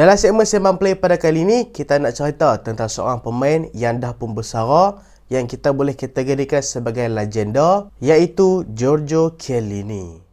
Dalam segmen Sembang Play pada kali ini, kita nak cerita tentang seorang pemain yang dah pun bersara yang kita boleh kategorikan sebagai legenda, iaitu Giorgio Chiellini.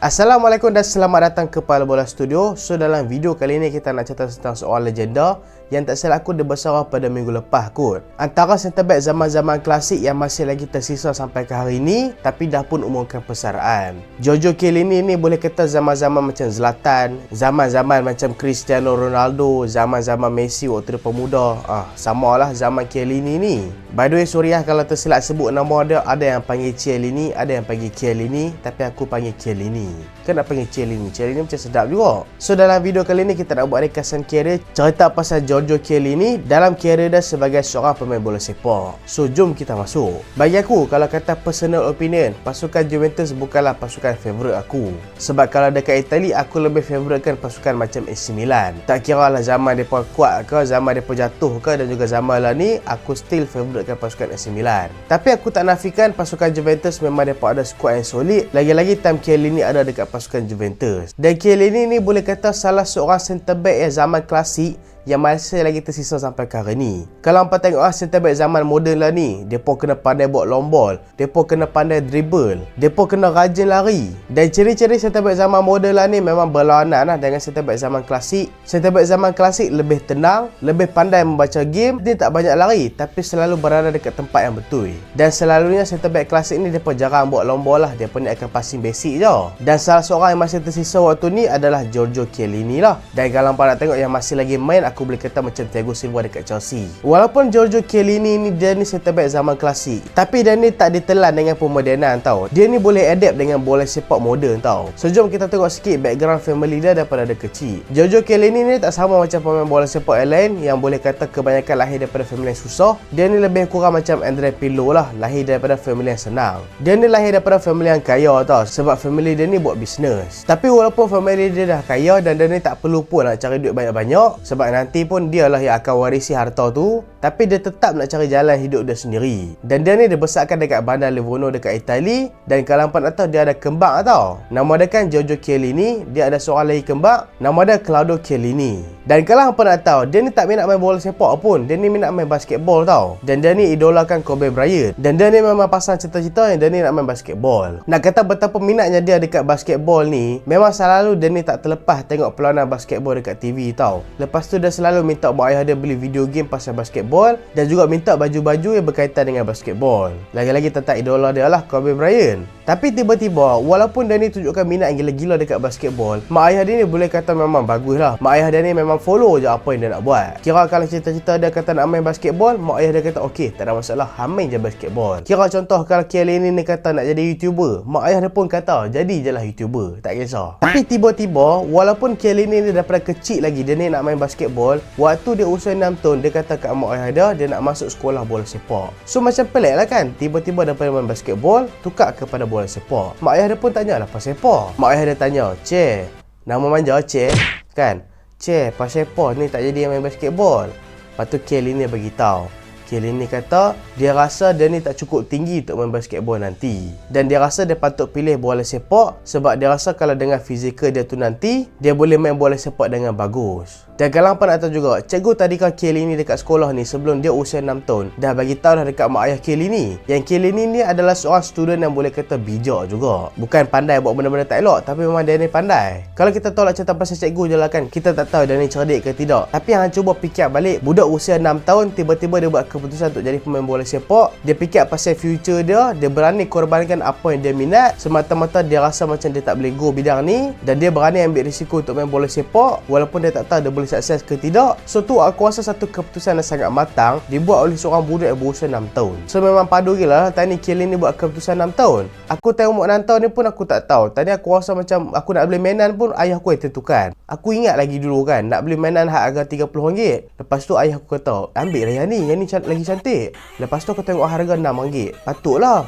Assalamualaikum dan selamat datang ke Pala Bola Studio. So dalam video kali ini kita nak cerita tentang seorang legenda yang tak salah aku dia bersara pada minggu lepas kot. Antara centre back zaman-zaman klasik yang masih lagi tersisa sampai ke hari ini tapi dah pun umumkan persaraan. Giorgio Chiellini ni boleh kata zaman-zaman macam Zlatan, zaman-zaman macam Cristiano Ronaldo, zaman-zaman Messi waktu dia pemuda. Samalah zaman Chiellini ni. By the way, sorry kalau tersilap sebut nama dia, ada yang panggil Chiellini, ada yang panggil Chiellini, tapi aku panggil Chiellini. Kan nak panggil Chiellini. Chiellini macam sedap juga. So dalam video kali ni kita nak buat ringkasan kerjaya cerita pasal Giorgio Chiellini dalam kerjaya dia sebagai seorang pemain bola sepak. So jom kita masuk. Bagi aku, kalau kata personal opinion, pasukan Juventus bukanlah pasukan favourite aku. Sebab kalau dekat Itali, aku lebih favouritekan pasukan macam AC Milan. Tak kira lah zaman mereka kuat ke, zaman mereka jatuh ke, dan juga zaman lah ni, aku still favouritekan pasukan AC Milan. Tapi aku tak nafikan pasukan Juventus memang mereka ada squad yang solid. Lagi-lagi time Chiellini ada dekat pasukan Juventus. Dan Chiellini ni boleh kata salah seorang centre back yang zaman klasik yang masih lagi tersisa sampai ke hari ni. Kalau hampa tengok centre back zaman moden lah ni, depa kena pandai buat long ball, depa kena pandai dribble, depa kena rajin lari. Dan ciri-ciri centre back zaman moden lah ni memang berlawanan lah dengan centre back zaman klasik. Centre back zaman klasik lebih tenang, lebih pandai membaca game, dia tak banyak lari tapi selalu berada dekat tempat yang betul. Dan selalunya centre back klasik ni depa jarang buat long ball lah, depa ni akan passing basic je. Dan salah seorang yang masih tersisa waktu ni adalah Giorgio Chiellini lah. Dan kalau hampa nak tengok yang masih lagi main, aku boleh kata macam Thiago Silva dekat Chelsea. Walaupun Giorgio Chiellini ni dia ni centre back zaman klasik, tapi dia ni tak ditelan dengan pemodenan tau. Dia ni boleh adapt dengan bola sepak moden tau. So jom kita tengok sikit background family dia daripada dia kecil. Giorgio Chiellini ni tak sama macam pemain bola sepak yang lain yang boleh kata kebanyakan lahir daripada family yang susah. Dia ni lebih kurang macam Andre Pirlo lah, lahir daripada family yang senang. Dia ni lahir daripada family yang kaya tau, sebab family dia ni buat bisnes. Tapi walaupun family dia dah kaya dan dia ni tak perlu pun nak cari duit banyak-banyak, sebab nanti pun dia lah yang akan warisi harta tu, tapi dia tetap nak cari jalan hidup dia sendiri. Dan dia ni dibesarkan dekat bandar Livorno dekat Itali. Dan kalau hampa nak tahu, dia ada kembang tau. Nama dia kan Giorgio Chiellini, dia ada seorang lagi kembang, nama dia Claudio Chiellini. Dan kalau hampa nak tahu, dia ni tak minat main bola sepak pun, dia ni minat main basketball tau. Dan dia ni idolakan Kobe Bryant. Dan dia ni memang pasang cita-cita yang dia ni nak main basketball. Nak kata betapa minatnya dia dekat basketball ni, memang selalu dia ni tak terlepas tengok perlawanan basketball dekat TV tau. Lepas tu dia selalu minta buat ayah dia beli video game pasal basketball, dan juga minta baju-baju yang berkaitan dengan basketball. Lagi-lagi tentang idola dia lah, Kobe Bryant. Tapi tiba-tiba, walaupun dia ni tunjukkan minat yang gila-gila dekat basketball, mak ayah dia ni boleh kata memang bagus lah. Mak ayah dia ni memang follow je apa yang dia nak buat. Kira kalau cita-cita dia kata nak main basketball, mak ayah dia kata okey, tak ada masalah, main je basketball. Kira contoh kalau Chiellini ni kata nak jadi YouTuber, mak ayah dia pun kata jadi je lah YouTuber, tak kisah. Tapi tiba-tiba, walaupun Chiellini ni daripada kecil lagi dia ni nak main basketball, waktu dia usia 6 tahun, dia kata kat mak ayah dia nak masuk sekolah bola sepak. So macam pelik lah kan, tiba-tiba daripada main basketball tukar kepada bola sepak. Mak ayah dia pun tanya lah pasal sepak. Mak ayah dia tanya, "Cik, nama manja Cik kan? Cik, pasal sepak ni tak jadi main basketball." Lepas tu Chiellini beritahu. Chiellini kata dia rasa dia ni tak cukup tinggi untuk main basketball nanti. Dan dia rasa dia patut pilih bola sepak sebab dia rasa kalau dengan fizikal dia tu nanti, dia boleh main bola sepak dengan bagus. Dan kalau hampa nak tahu juga, cikgu tadika Chiellini dekat sekolah ni sebelum dia usia 6 tahun dah bagi tahu dah dekat mak ayah Chiellini yang Chiellini ni adalah seorang student yang boleh kata bijak juga. Bukan pandai buat benda-benda tak elok, tapi memang dia ni pandai. Kalau kita tolak cerita pasal cikgu je lah kan, kita tak tahu dia ni cerdik ke tidak. Tapi hang cuba fikir balik, budak usia 6 tahun tiba-tiba dia buat keputusan untuk jadi pemain bola sepak. Dia fikir pasal future dia berani korbankan apa yang dia minat semata-mata dia rasa macam dia tak boleh go bidang ni, dan dia berani ambil risiko untuk main bola sepak walaupun dia tak tahu dia boleh sukses ke tidak. So tu aku rasa satu keputusan yang sangat matang dibuat oleh seorang budak yang berusia 6 tahun. So memang padu gila lah tadi Chiellini buat keputusan 6 tahun. Aku tengok umur 6 tahun ni pun aku tak tahu. Tadi aku rasa macam aku nak beli mainan pun ayah aku yang tentukan. Aku ingat lagi dulu kan, nak beli mainan harga RM30. Lepas tu ayah aku kata, ambil lah yang ni lagi cantik. Lepas tu aku tengok harga RM6. Patutlah.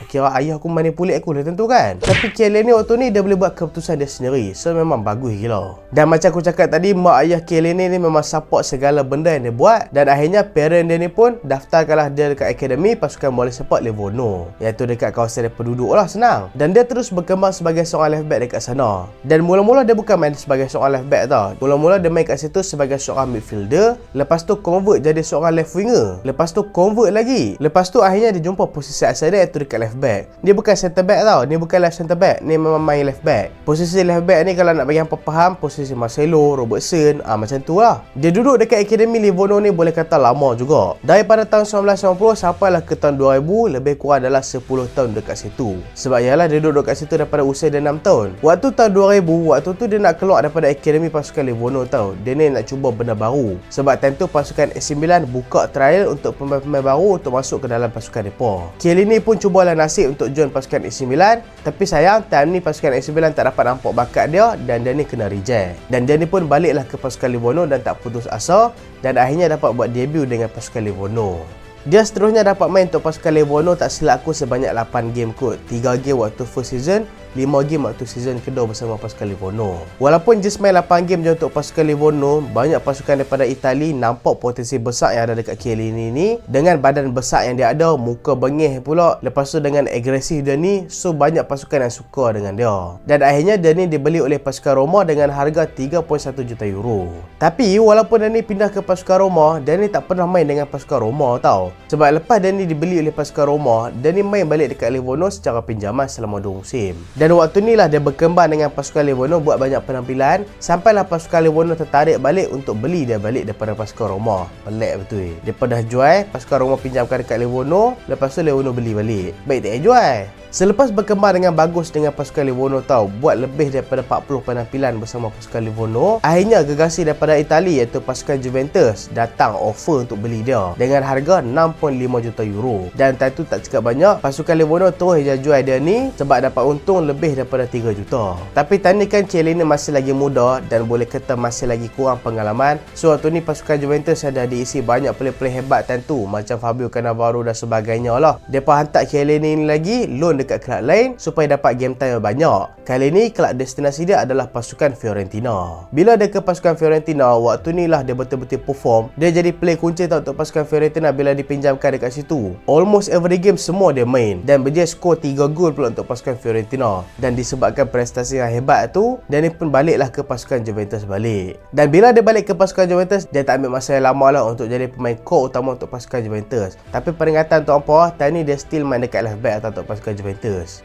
Kira ayah aku manipulate aku lah tentu kan. Tapi Chiellini waktu ni dia boleh buat keputusan dia sendiri. So memang bagus gila. Dan macam aku cakap tadi, mak ayah Chiellini ni memang support segala benda yang dia buat. Dan akhirnya parent dia ni pun daftarkanlah dia dekat akademi pasukan bola sepak Livorno, iaitu dekat kawasan dia penduduk lah, senang. Dan dia terus berkembang sebagai seorang left back dekat sana. Dan mula-mula dia bukan main sebagai seorang left back tau. Mula-mula dia main kat situ sebagai seorang midfielder. Lepas tu convert jadi seorang left winger. Lepas tu convert lagi. Lepas tu akhirnya dia jumpa posisi asal dia iaitu dekat left back. Dia bukan centre back tau. Ni bukan left centre back. Ni memang main left back. Posisi left back ni kalau nak bagi hangpa faham, posisi Marcelo, Robertson, macam tu lah. Dia duduk dekat akademi Livorno ni boleh kata lama juga. Daripada tahun 1990 sampailah ke tahun 2000, lebih kurang adalah 10 tahun dekat situ. Sebab ialah dia duduk dekat situ daripada usia dia 6 tahun. Waktu tahun 2000, waktu tu dia nak keluar daripada akademi pasukan Livorno tau. Dia ni nak cuba benda baru. Sebab time tu pasukan AC Milan buka trial untuk pemain-pemain baru untuk masuk ke dalam pasukan depa. Chiellini pun cubalah nasib untuk join pasukan AC Milan, tapi sayang time ni pasukan AC Milan tak dapat nampak bakat dia dan dia ni kena reject. Dan dia ni pun baliklah ke pasukan Livorno dan tak putus asa dan akhirnya dapat buat debut dengan pasukan Livorno. Dia seterusnya dapat main untuk pasukan Livorno tak silap aku sebanyak 8 game kot. 3 game waktu first season, 5 game waktu season kedua bersama pasukan Livorno. Walaupun just main 8 game je untuk pasukan Livorno, banyak pasukan daripada Itali nampak potensi besar yang ada dekat Chiellini ni. Dengan badan besar yang dia ada, muka bengih pula, lepas tu dengan agresif dia ni, so banyak pasukan yang suka dengan dia. Dan akhirnya dia ni dibeli oleh pasukan Roma dengan harga 3.1 juta euro. Tapi walaupun dia ni pindah ke pasukan Roma, dia ni tak pernah main dengan pasukan Roma tau. Sebab lepas dia ni dibeli oleh pasukan Roma, dia ni main balik dekat Livorno secara pinjaman selama 2 musim. Dan waktu ni lah dia berkembang dengan pasukan Livorno, buat banyak penampilan, sampailah pasukan Livorno tertarik balik untuk beli dia balik daripada pasukan Roma. Pelik betul. Dia dah jual, pasukan Roma pinjamkan dekat Livorno, lepas tu Livorno beli balik. Baik tak jual. Selepas berkembang dengan bagus dengan pasukan Livorno tau, buat lebih daripada 40 penampilan bersama pasukan Livorno, akhirnya gegasi daripada Itali iaitu pasukan Juventus datang offer untuk beli dia dengan harga 6.5 juta euro. Dan time tu tak cakap banyak, pasukan Livorno terus jual dia ni sebab dapat untung lebih daripada 3 juta. Tapi time ni kan Chiellini masih lagi muda dan boleh kata masih lagi kurang pengalaman. So waktu ni pasukan Juventus ada diisi banyak player-player hebat time tu, macam Fabio Cannavaro dan sebagainya lah. Depa hantar Chiellini ni lagi loan dekat kelab lain supaya dapat game time banyak. Kali ni kelab destinasi dia adalah pasukan Fiorentina. Bila dia ke pasukan Fiorentina, waktu ni lah dia betul-betul perform. Dia jadi play kunci tau untuk pasukan Fiorentina bila dipinjamkan dekat situ. Almost every game semua dia main dan berjaya skor 3 gol pula untuk pasukan Fiorentina. Dan disebabkan prestasi yang hebat tu, dia ni pun baliklah ke pasukan Juventus balik. Dan bila dia balik ke pasukan Juventus, dia tak ambil masa yang lama lah untuk jadi pemain core utama untuk pasukan Juventus. Tapi peringatan untuk apa, time ni dia still main dekat left back atau untuk pasukan Juventus.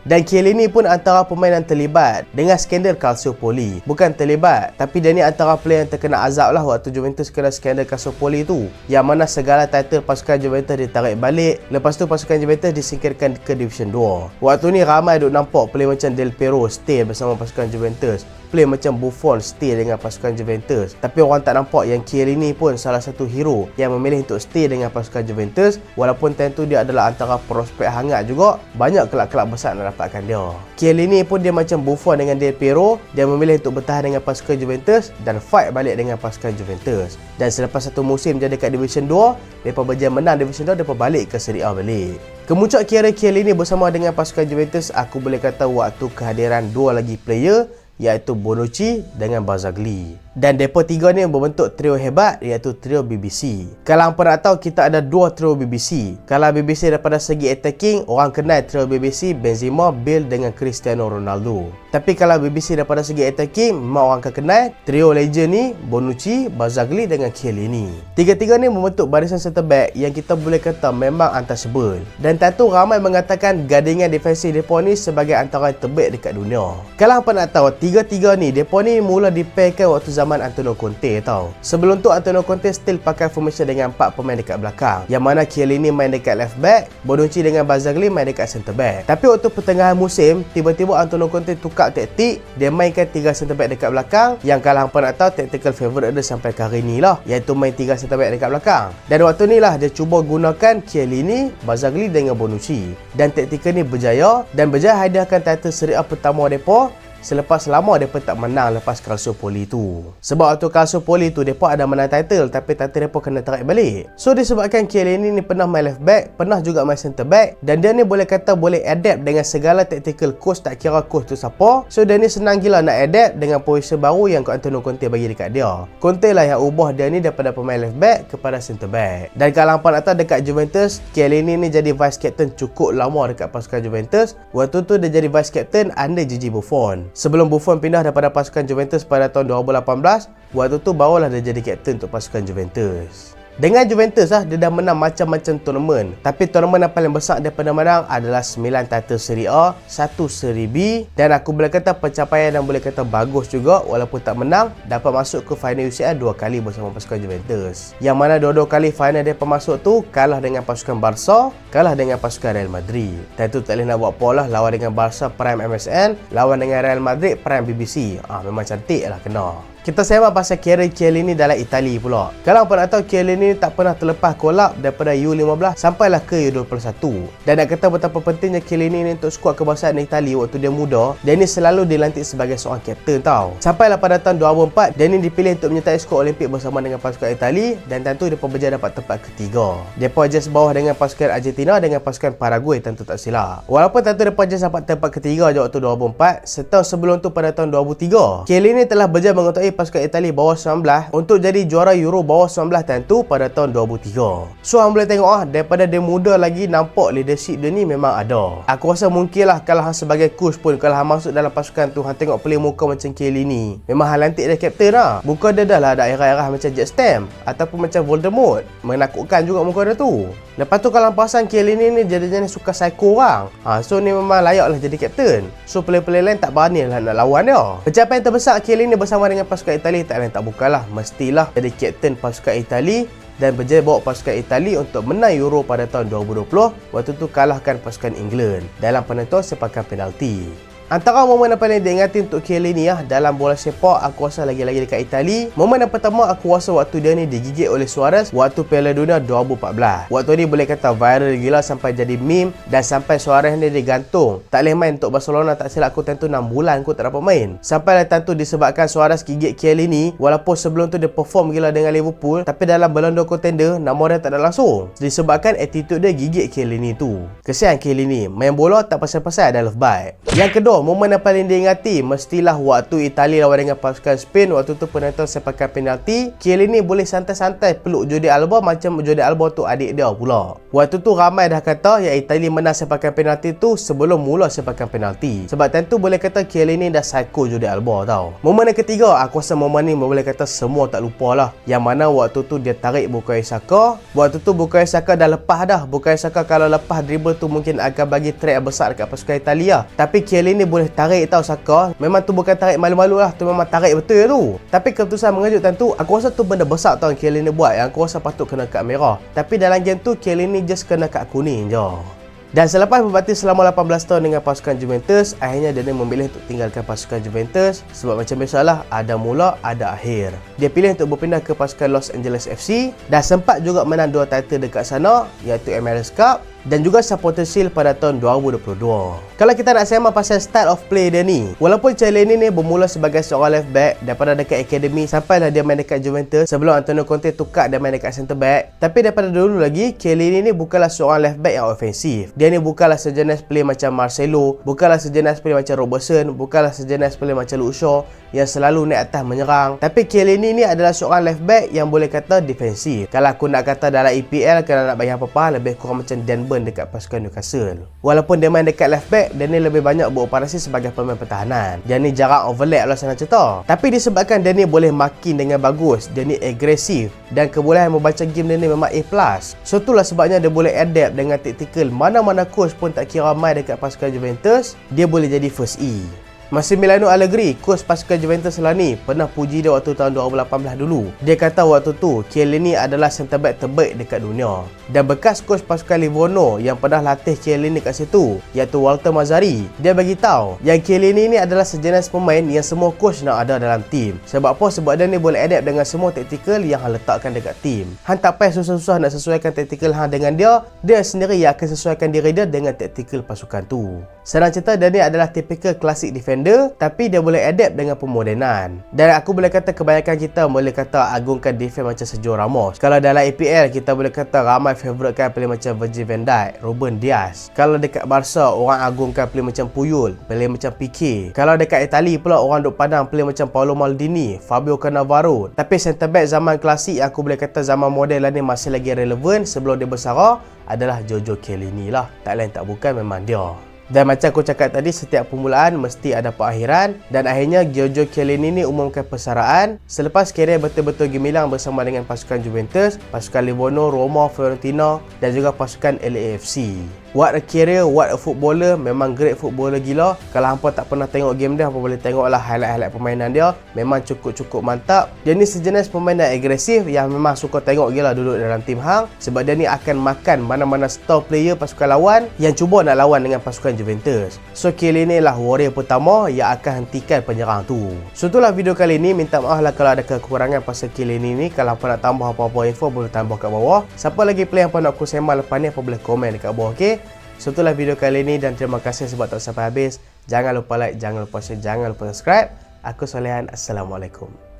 Dan Chiellini pun antara pemain yang terlibat dengan skandal Calciopoli. Bukan terlibat, tapi dia ni antara player yang terkena azab lah waktu Juventus kena skandal Calciopoli tu, yang mana segala title pasukan Juventus ditarik balik. Lepas tu pasukan Juventus disingkirkan ke Division 2. Waktu ni ramai duk nampak player macam Del Piero stay bersama pasukan Juventus, player macam Buffon stay dengan pasukan Juventus. Tapi orang tak nampak yang Chiellini pun salah satu hero yang memilih untuk stay dengan pasukan Juventus. Walaupun tentu dia adalah antara prospek hangat juga, banyak kelab-kelab besar nak dapatkan dia. Chiellini pun dia macam Buffon dengan Del Piero, dia memilih untuk bertahan dengan pasukan Juventus dan fight balik dengan pasukan Juventus. Dan selepas satu musim dia dekat Division 2, mereka berjaya menang Division 2, mereka balik ke Serie A balik. Kemuncak karier Chiellini bersama dengan pasukan Juventus, aku boleh kata waktu kehadiran dua lagi player iaitu Bonucci dengan Barzagli. Dan mereka tiga ni membentuk trio hebat iaitu trio BBC. Kalau hangpa nak tahu, kita ada dua trio BBC. Kalau BBC daripada segi attacking, orang kenal trio BBC Benzema, Bale dengan Cristiano Ronaldo. Tapi kalau BBC daripada segi attacking, memang orang akan kenal trio legend ni Bonucci, Barzagli dengan Chiellini. Tiga-tiga ni membentuk barisan centre back yang kita boleh kata memang untouchable. Dan tentu ramai mengatakan gandingan defensif mereka ni sebagai antara yang terbaik dekat dunia. Kalau hangpa nak tahu, tiga-tiga ni mereka ni mula dipairkan waktu zaman Antonio Conte tau. Sebelum tu Antonio Conte still pakai formation dengan 4 pemain dekat belakang, yang mana Chiellini main dekat left back, Bonucci dengan Barzagli main dekat centre back. Tapi waktu pertengahan musim, tiba-tiba Antonio Conte tukar taktik, dia mainkan 3 centre back dekat belakang, yang kalau hangpa nak tahu tactical favourite dia sampai hari ni lah, iaitu main 3 centre back dekat belakang. Dan waktu ni lah dia cuba gunakan Chiellini, Barzagli dengan Bonucci. Dan taktikal ni berjaya dan berjaya hadiahkan title Serie A pertama mereka selepas lama mereka tak menang lepas Calciopoli tu. Sebab waktu Calciopoli tu mereka ada menang title, tapi title mereka kena tarik balik. So disebabkan Chiellini ni pernah main left back, pernah juga main centre back, dan dia ni boleh kata boleh adapt dengan segala tactical coach, tak kira coach tu siapa. So dia ni senang gila nak adapt dengan posisi baru yang Antonio Conte bagi dekat dia. Conte lah yang ubah dia ni daripada pemain left back kepada centre back. Dan kalau hampa nak tahu, dekat Juventus, Chiellini ni jadi vice captain cukup lama dekat pasukan Juventus. Waktu tu dia jadi vice captain under Gigi Buffon. Sebelum Buffon pindah daripada pasukan Juventus pada tahun 2018, waktu tu barulah dia jadi captain untuk pasukan Juventus. Dengan Juventus dia dah menang macam-macam tournament. Tapi tournament yang paling besar dia pernah menang adalah 9 title Serie A, 1 Serie B, dan aku boleh kata pencapaian yang boleh kata bagus juga. Walaupun tak menang, dapat masuk ke final UCL 2 kali bersama pasukan Juventus. Yang mana dua-dua kali final dia masuk tu kalah dengan pasukan Barca, kalah dengan pasukan Real Madrid. Dan tu tak boleh nak buat apa lah, lawan dengan Barca prime MSN, lawan dengan Real Madrid prime BBC. Memang cantik lah kena. Kita sembang pasal karier Chiellini dalam Itali pula. Kalau apa nak tahu, Chiellini tak pernah terlepas kolab daripada U15 sampailah ke U21. Dan nak kata betapa pentingnya Chiellini ni untuk skuad kebangsaan Itali waktu dia muda, dia ni selalu dilantik sebagai seorang kapten tau. Sampailah pada tahun 2004, dia ni dipilih untuk menyertai skuad Olimpik bersama dengan pasukan Itali, dan tentu dia berjaya dapat tempat ketiga. Dia pun just bawah dengan pasukan Argentina dengan pasukan Paraguay, tentu tak silap. Walaupun tentu dia pun just dapat tempat ketiga je waktu 2004, setahun sebelum tu pada tahun 2003, Chiellini telah berjaya mengotori pasukan Itali bawah 19 untuk jadi juara Euro bawah 19 tentu pada tahun 2003. So hang boleh tengok daripada dia muda lagi nampak leadership dia ni memang ada. Aku rasa mungkin lah kalau hang sebagai coach pun, kalau hang masuk dalam pasukan tu, hang tengok play muka macam Chiellini, memang hang lantik dia kapten lah. Muka dia dah lah ada era-era macam Jet Stamp ataupun macam Voldemort, menakutkan juga muka dia tu. Lepas tu kalau hang perasan Chiellini ni jenis suka psycho orang, so ni memang layak lah jadi kapten. So player-player lain tak berani lah nak lawan dia. Pencapaian terbesar Chiellini bersama dengan pasukan Itali tak lain tak bukanlah, mestilah jadi kapten pasukan Itali dan berjaya bawa pasukan Itali untuk menang Euro pada tahun 2020. Waktu tu kalahkan pasukan England dalam penentuan sepakan penalti. Antara momen yang paling diingati untuk Chiellini dalam bola sepak, aku rasa lagi-lagi dekat Itali. Momen yang pertama aku rasa waktu dia ni digigit oleh Suarez waktu Piala Dunia 2014. Waktu ni boleh kata viral gila sampai jadi meme, dan sampai Suarez ni digantung, tak boleh main untuk Barcelona. Tak silap aku tentu 6 bulan aku tak dapat main. Sampailah tentu disebabkan Suarez gigit Chiellini. Walaupun sebelum tu dia perform gila dengan Liverpool, tapi dalam Ballon d'Or contender nama dia tak ada langsung, disebabkan attitude dia gigit Chiellini tu. Kesian Chiellini, main bola tak pasal-pasal ada love bite. Yang kedua, momen yang paling diingati mestilah waktu Itali lawan dengan pasukan Spain. Waktu tu penentuan sepakan penalti, Chiellini boleh santai-santai peluk Jordi Alba macam Jordi Alba tu adik dia pula. Waktu tu ramai dah kata yang Itali menang sepakan penalti tu sebelum mula sepakan penalti. Sebab tentu boleh kata Chiellini dah psycho Jordi Alba tau. Momen yang ketiga, aku rasa momen ni boleh kata semua tak lupa lah. Yang mana waktu tu dia tarik Bukayo Saka. Waktu tu Bukayo Saka dah lepas dah. Bukayo Saka kalau lepas dribble tu mungkin akan bagi track besar dekat pasukan Italia. Tapi Chiellini boleh tarik tau Saka. Memang tu bukan tarik malu-malu lah, tu memang tarik betul tu. Tapi keputusan mengejutkan tu, aku rasa tu benda besar tau yang Chiellini buat, yang aku rasa patut kena kad merah. Tapi dalam game tu Chiellini just kena kad kuning je. Dan selepas berbakti selama 18 tahun dengan pasukan Juventus, akhirnya dia memilih untuk tinggalkan pasukan Juventus. Sebab macam biasalah, ada mula, ada akhir. Dia pilih untuk berpindah ke pasukan Los Angeles FC dan sempat juga menang 2 title dekat sana, iaitu MLS Cup dan juga Supporters Shield pada tahun 2022. Kalau kita nak sembang pasal style of play dia ni, walaupun Chiellini ni bermula sebagai seorang left back daripada dekat akademi sampailah dia main dekat Juventus sebelum Antonio Conte tukar dia main dekat centre back. Tapi daripada dulu lagi, Chiellini ni bukanlah seorang left back yang ofensif. Dia ni bukanlah sejenis play macam Marcelo, bukanlah sejenis play macam Robertson, bukanlah sejenis play macam Luke Shaw yang selalu naik atas menyerang. Tapi Chiellini ni adalah seorang left back yang boleh kata defensif. Kalau aku nak kata dalam EPL, kalau nak bagi apa-apa, lebih kurang macam Dan Burn dekat pasukan Newcastle. Walaupun dia main dekat left back, dia ni lebih banyak beroperasi sebagai pemain pertahanan. Dia ni jarang overlap lah sana cerita. Tapi disebabkan dia ni boleh makin dengan bagus, dia ni agresif dan kebolehan membaca game dia ni memang A+. So itulah sebabnya dia boleh adapt dengan taktikal mana-mana coach pun tak kira main dekat pasukan Juventus, dia boleh jadi first E. Massimiliano Allegri, coach pasukan Juventus lah ni, pernah puji dia waktu tahun 2018 dulu. Dia kata waktu tu Chiellini adalah centre back terbaik dekat dunia. Dan bekas coach pasukan Livorno yang pernah latih Chiellini kat situ, iaitu Walter Mazzarri, dia bagi tahu yang Chiellini ni adalah sejenis pemain yang semua coach nak ada dalam tim. Sebab apa? Sebab dia ni boleh adapt dengan semua taktikal yang hang letakkan dekat tim. Hang tak payah susah-susah nak sesuaikan taktikal hang dengan dia, dia sendiri yang akan sesuaikan diri dia dengan taktikal pasukan tu. Senang cerita, dia ni adalah tipikal klasik defender defender, tapi dia boleh adapt dengan pemodenan. Dan aku boleh kata kebanyakan kita boleh kata agungkan defense macam Sergio Ramos. Kalau dalam EPL kita boleh kata ramai favouritekan player macam Virgil van Dijk, Ruben Dias. Kalau dekat Barca orang agungkan player macam Puyol, player macam Pique. Kalau dekat Itali pula orang duk pandang player macam Paolo Maldini, Fabio Cannavaro. Tapi centre back zaman klasik yang aku boleh kata zaman moden lah ni masih lagi relevan sebelum dia bersara adalah Giorgio Chiellini lah. Tak lain tak bukan memang dia. Dan macam aku cakap tadi, setiap permulaan mesti ada perakhiran. Dan akhirnya Giorgio Chiellini ni umumkan persaraan selepas karier betul-betul gemilang bersama dengan pasukan Juventus, pasukan Livorno, Roma, Fiorentina dan juga pasukan LAFC. What a career, what a footballer. Memang great footballer gila. Kalau hampa tak pernah tengok game dia, hampa boleh tengoklah highlight-highlight permainan dia. Memang cukup-cukup mantap. Dia ni sejenis pemain yang agresif yang memang suka tengok gila duduk dalam tim hang. Sebab dia ni akan makan mana-mana star player pasukan lawan yang cuba nak lawan dengan pasukan Juventus. So Chiellini lah warrior pertama yang akan hentikan penyerang tu. So itulah video kali ni. Minta maaf lah kalau ada kekurangan pasal Chiellini ni. Kalau hampa nak tambah apa-apa info boleh tambah kat bawah. Siapa lagi player yang hampa nak aku sembang lepas ni, hampa boleh komen dekat bawah, okey? So itulah video kali ini dan terima kasih sebab tak sampai habis. Jangan lupa like, jangan lupa share, jangan lupa subscribe. Aku Solehan. Assalamualaikum.